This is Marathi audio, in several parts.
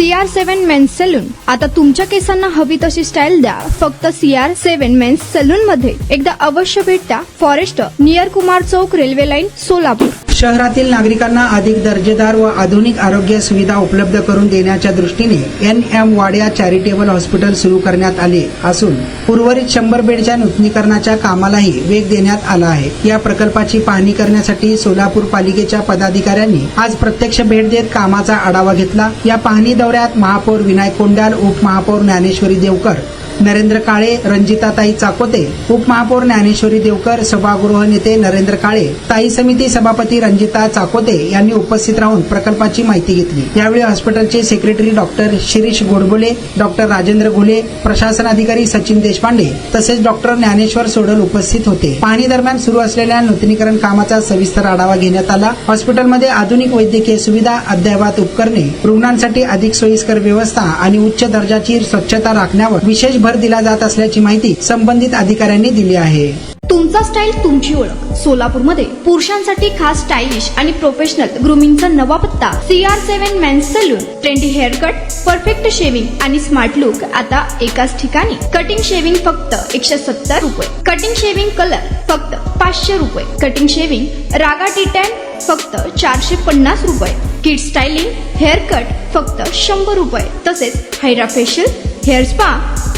CR7 men's salon. आता तुमच्या केसांना हवी तशी स्टाईल द्या फक्त CR7 मेन्स सलून मध्ये. एकदा अवश्य भेट द्या. फॉरेस्ट नियर कुमार चौक, रेल्वे लाईन, सोलापूर. शहरातील नागरिकांना अधिक दर्जेदार व आधुनिक आरोग्य सुविधा उपलब्ध करून देण्याच्या दृष्टीने NM वाडिया चॅरिटेबल हॉस्पिटल सुरू करण्यात आले असून उर्वरित 100 बेडच्या नूतनीकरणाच्या कामालाही वेग देण्यात आला आहे. या प्रकल्पाची पाहणी करण्यासाठी सोलापूर पालिकेच्या पदाधिकाऱ्यांनी आज प्रत्यक्ष भेट देत कामाचा आढावा घेतला. या पाहणी दौऱ्यात महापौर विनायक कोंडाल, उपमहापौर ज्ञानेश्वरी देवकर, नरेंद्र काळे, रंजिताताई चाकोते, उपमहापौर ज्ञानेश्वरी देवकर, सभागृह नेते नरेंद्र काळे, स्थायी समिती सभापती रंजिता चाकोते यांनी उपस्थित राहून प्रकल्पाची माहिती घेतली. यावेळी हॉस्पिटलचे secretary doctor Shirish Godbole, doctor Rajendra Ghole, प्रशासन अधिकारी सचिन देशपांडे तसेच डॉक्टर ज्ञानेश्वर सोडल उपस्थित होते. पाहणी दरम्यान सुरू असलेल्या नूतनीकरण कामाचा सविस्तर आढावा घेण्यात आला. हॉस्पिटलमध्ये आधुनिक वैद्यकीय सुविधा, अद्ययावत उपकरणे, रुग्णांसाठी अधिक सोयीस्कर व्यवस्था आणि उच्च दर्जाची स्वच्छता राखण्यावर विशेष भर दिला जात असल्याची माहिती संबंधित अधिकाऱ्यांनी दिली आहे. तुमचा स्टाईल तुमची ओळख. सोलापूरमध्ये पुरुषांसाठी खास स्टायलिश आणि प्रोफेशनल ग्रूमिंगचा नवा पत्ता CR7 men's salon. Trendy hair cut, perfect shaving आणि स्मार्ट लुक आता एकाच ठिकाणी. कटिंग शेविंग फक्त 170 रुपये. कटिंग शेविंग कलर फक्त 500 रुपये. कटिंग शेविंग रागा टी10 फक्त 450 रुपये. किड स्टायलिंग हेअर कट फक्त 100 रुपये. तसेच hydra facial, hair spa,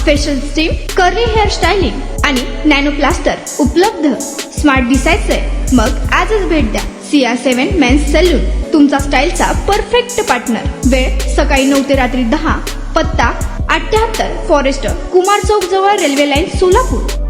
facial steam, curly hair styling आणि नॅनो प्लास्टर उपलब्ध. स्मार्ट दिसायचंय मग आजच भेट द्या CR7 मेन्स सलून, तुमचा स्टाईलचा परफेक्ट पार्टनर. वेळ सकाळी 9 ते रात्री 10. पत्ता 78 फॉरेस्ट कुमार चौक जवळ, रेल्वे लाईन, सोलापूर.